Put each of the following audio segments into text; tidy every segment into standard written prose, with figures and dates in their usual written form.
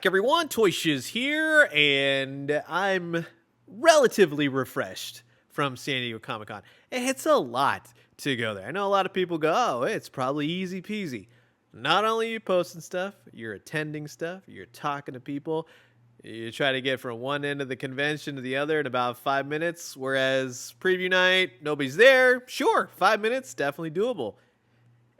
back, everyone. Toy Shiz here, and I'm relatively refreshed from San Diego Comic-Con. It's a lot to go there. I know a lot of people go, oh, it's probably easy peasy. Not only are you posting stuff, you're attending stuff, you're talking to people. You try to get from one end of the convention to the other in about 5 minutes, whereas preview night, nobody's there. Sure, 5 minutes, definitely doable.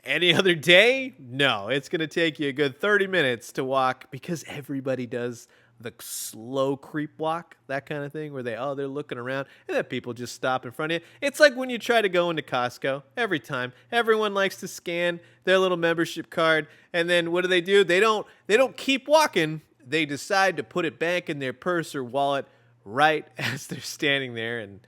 Any other day? No, it's going to take you a good 30 minutes to walk because everybody does the slow creep walk, that kind of thing, where they're looking around and then people just stop in front of you. It's like when you try to go into Costco every time. Everyone likes to scan their little membership card, and then what do? They don't keep walking. They decide to put it back in their purse or wallet right as they're standing there and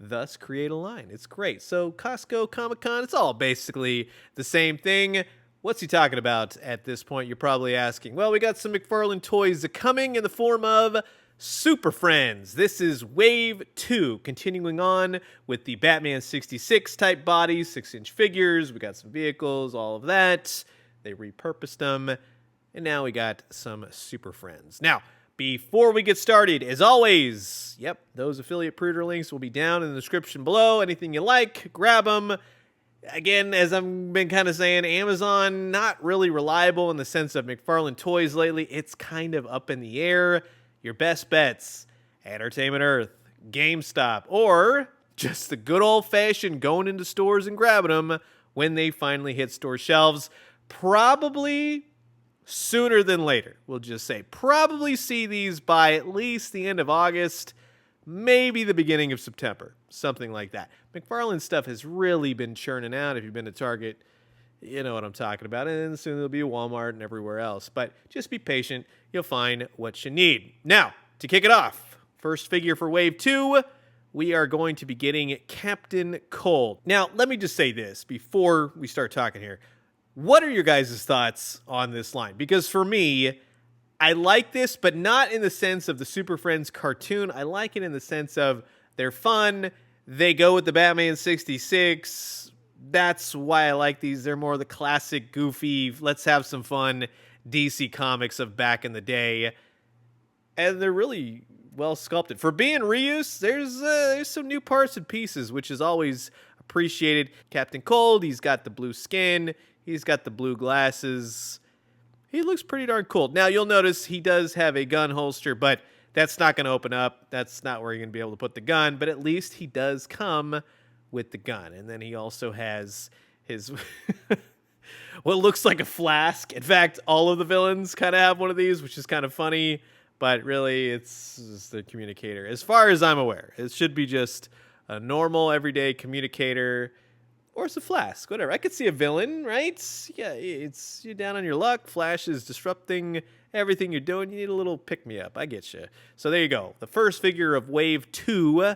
thus create a line. It's great. So Costco, Comic-Con, it's all basically the same thing. What's he talking about at this point, you're probably asking? Well, we got some McFarlane toys coming in the form of Super Friends. This is Wave 2, continuing on with the Batman 66 type bodies, 6-inch figures. We got some vehicles, all of that. They repurposed them. And now we got some Super Friends. Now, before we get started, as always, those affiliate pre-order links will be down in the description below. Anything you like, grab them. Again, as I've been kind of saying, Amazon, not really reliable in the sense of McFarlane toys lately. It's kind of up in the air. Your best bets, Entertainment Earth, GameStop, or just the good old-fashioned going into stores and grabbing them when they finally hit store shelves. Probably sooner than later, we'll just say. Probably see these by at least the end of August, maybe the beginning of September, something like that. McFarlane stuff has really been churning out. If you've been to Target, you know what I'm talking about. And soon there'll be Walmart and everywhere else. But just be patient. You'll find what you need. Now, to kick it off, first figure for Wave 2, we are going to be getting Captain Cold. Now, let me just say this before we start talking here. What are your guys' thoughts on this line? Because for me, I like this, but not in the sense of the Super Friends cartoon. I like it in the sense of they're fun. They go with the Batman 66. That's why I like these. They're more the classic, goofy, let's have some fun DC comics of back in the day. And they're really well sculpted. For being reuse, there's some new parts and pieces, which is always appreciated. Captain Cold, he's got the blue skin. He's got the blue glasses. He looks pretty darn cool. Now, you'll notice he does have a gun holster, but that's not going to open up. That's not where you're going to be able to put the gun, but at least he does come with the gun. And then he also has his what looks like a flask. In fact, all of the villains kind of have one of these, which is kind of funny, but really it's just the communicator. As far as I'm aware, it should be just a normal, everyday communicator. Or it's a flask, whatever. I could see a villain, right? Yeah, you're down on your luck. Flash is disrupting everything you're doing. You need a little pick-me-up. I get you. So there you go. The first figure of Wave 2,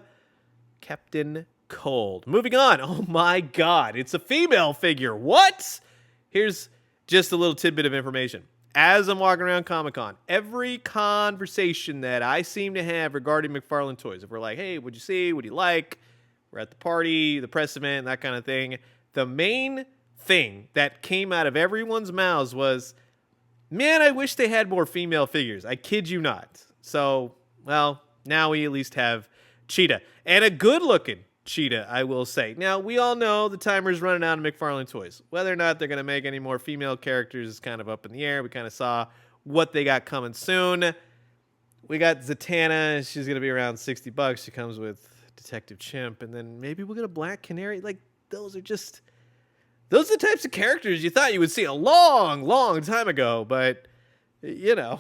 Captain Cold. Moving on. Oh, my God. It's a female figure. What? Here's just a little tidbit of information. As I'm walking around Comic-Con, every conversation that I seem to have regarding McFarlane toys, if we're like, hey, what'd you see? What do you like? We're at the party, the press event, that kind of thing. The main thing that came out of everyone's mouths was, man, I wish they had more female figures. I kid you not. So, well, now we at least have Cheetah. And a good-looking Cheetah, I will say. Now, we all know the timer's running out of McFarlane toys. Whether or not they're going to make any more female characters is kind of up in the air. We kind of saw what they got coming soon. We got Zatanna. She's going to be around $60. She comes with Detective Chimp, and then maybe we'll get a Black Canary. Like, those are the types of characters you thought you would see a long, long time ago, but, you know,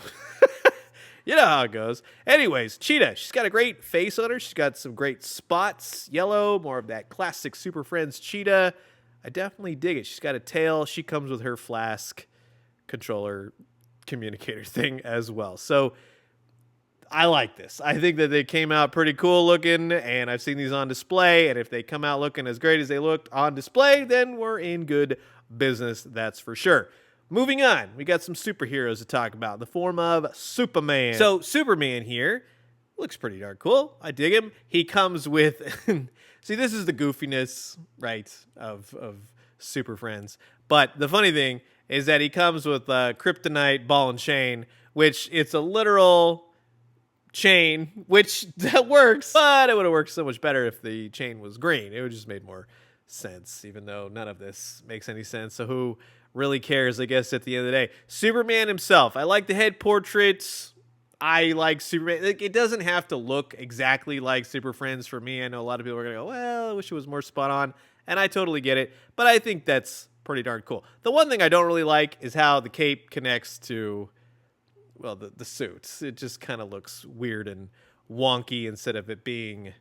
you know how it goes. Anyways, Cheetah, she's got a great face on her. She's got some great spots, yellow, more of that classic Super Friends Cheetah. I definitely dig it. She's got a tail. She comes with her flask controller communicator thing as well. So, I like this. I think that they came out pretty cool looking, and I've seen these on display, and if they come out looking as great as they looked on display, then we're in good business, that's for sure. Moving on, we got some superheroes to talk about in the form of Superman. So, Superman here looks pretty darn cool. I dig him. He comes with, see, this is the goofiness, right, of Super Friends. But the funny thing is that he comes with Kryptonite ball and chain, which it's a literal chain, which that works, but it would have worked so much better if the chain was green. It would just made more sense, even though none of this makes any sense. So who really cares, I guess, at the end of the day? Superman himself. I like the head portraits. I like Superman. Like, it doesn't have to look exactly like Super Friends for me. I know a lot of people are going to go, well, I wish it was more spot on. And I totally get it. But I think that's pretty darn cool. The one thing I don't really like is how the cape connects to, well, the suits. It just kind of looks weird and wonky instead of it being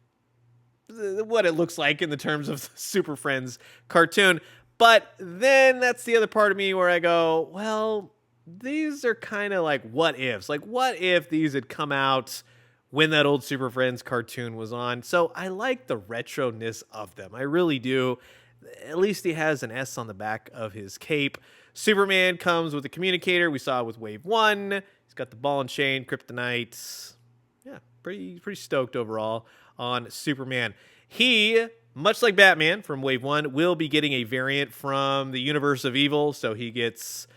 what it looks like in the terms of the Super Friends cartoon. But then that's the other part of me where I go, well, these are kind of like what ifs. Like, what if these had come out when that old Super Friends cartoon was on? So I like the retro-ness of them. I really do. At least he has an S on the back of his cape. Superman comes with a communicator. We saw it with Wave 1. He's got the ball and chain, kryptonite. Yeah, pretty stoked overall on Superman. He, much like Batman from Wave 1, will be getting a variant from the universe of evil. So he gets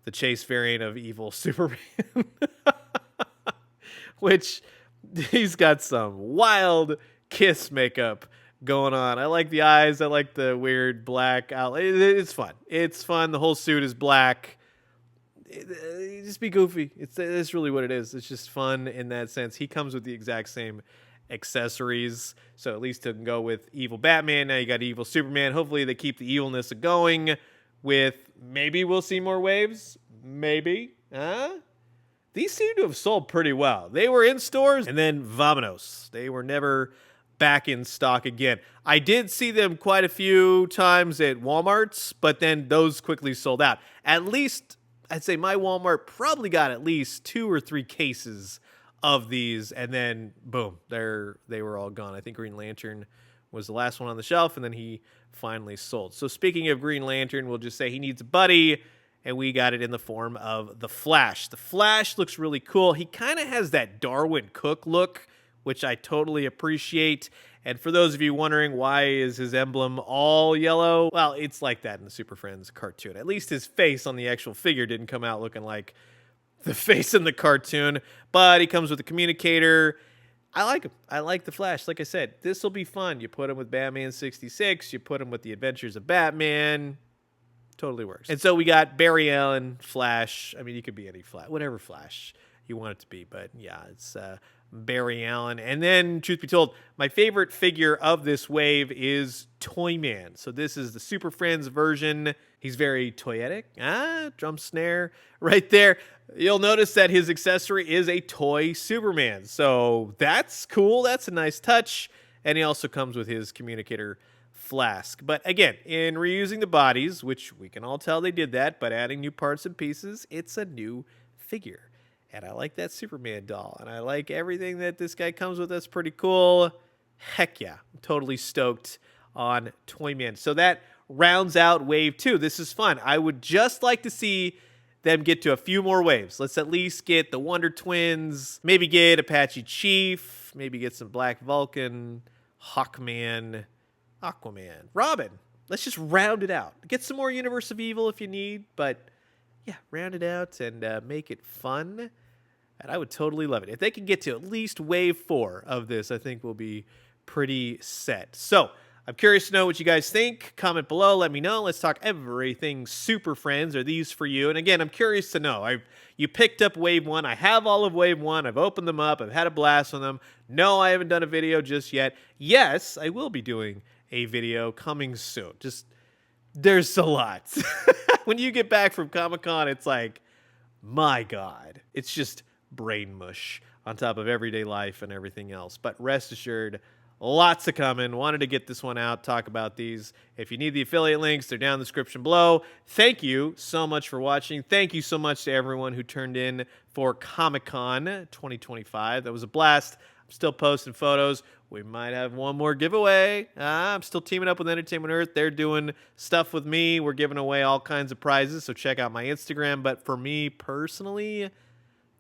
the Chase variant of evil Superman, which he's got some wild kiss makeup going on. I like the eyes. I like the weird black outlet. It's fun. It's fun. The whole suit is black. Just be goofy. It's really what it is. It's just fun in that sense. He comes with the exact same accessories, so at least to go with evil Batman. Now you got evil Superman. Hopefully they keep the evilness going with, maybe we'll see more waves. Maybe. These seem to have sold pretty well. They were in stores and then vamonos. They were never back in stock again. I did see them quite a few times at Walmart's, but then those quickly sold out. At least, I'd say my Walmart probably got at least 2 or 3 cases of these, and then boom, they were all gone. I think Green Lantern was the last one on the shelf, and then he finally sold. So speaking of Green Lantern, we'll just say he needs a buddy, and we got it in the form of the Flash. The Flash looks really cool. He kind of has that Darwin Cook look, which I totally appreciate. And for those of you wondering why is his emblem all yellow, well, it's like that in the Super Friends cartoon. At least his face on the actual figure didn't come out looking like the face in the cartoon, but he comes with a communicator. I like him. I like the Flash. Like I said, this will be fun. You put him with Batman 66, you put him with the Adventures of Batman. Totally works. And so we got Barry Allen, Flash. I mean, you could be any Flash, whatever Flash you want it to be, but yeah, it's Barry Allen. And then, truth be told, my favorite figure of this wave is Toyman. So this is the Super Friends version. He's very toyetic. Drum snare right there. You'll notice that his accessory is a toy Superman. So that's cool. That's a nice touch. And he also comes with his communicator flask. But again, in reusing the bodies, which we can all tell they did that, but adding new parts and pieces, it's a new figure. And I like that Superman doll. And I like everything that this guy comes with. That's pretty cool. Heck yeah. I'm totally stoked on Toyman. So that rounds out Wave 2. This is fun. I would just like to see them get to a few more waves. Let's at least get the Wonder Twins. Maybe get Apache Chief. Maybe get some Black Vulcan, Hawkman, Aquaman, Robin. Let's just round it out. Get some more Universe of Evil if you need. But yeah, round it out and make it fun. And I would totally love it. If they can get to at least Wave 4 of this, I think we'll be pretty set. So I'm curious to know what you guys think. Comment below. Let me know. Let's talk everything Super Friends. Are these for you? And again, I'm curious to know. You picked up Wave 1. I have all of Wave 1. I've opened them up. I've had a blast on them. No, I haven't done a video just yet. Yes, I will be doing a video coming soon. Just, there's a lot. When you get back from Comic-Con, it's like, my God. It's just brain mush on top of everyday life and everything else. But rest assured, lots of coming. Wanted to get this one out, talk about these. If you need the affiliate links, they're down in the description below. Thank you so much for watching. Thank you so much to everyone who turned in for Comic-Con 2025. That was a blast. I'm still posting photos. We might have one more giveaway. I'm still teaming up with Entertainment Earth. They're doing stuff with me. We're giving away all kinds of prizes, so check out my Instagram. But for me personally,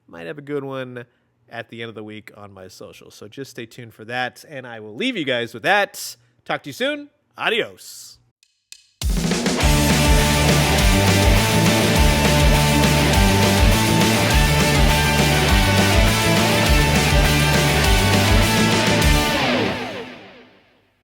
might have a good one at the end of the week on my socials. So just stay tuned for that, and I will leave you guys with that. Talk to you soon. Adios.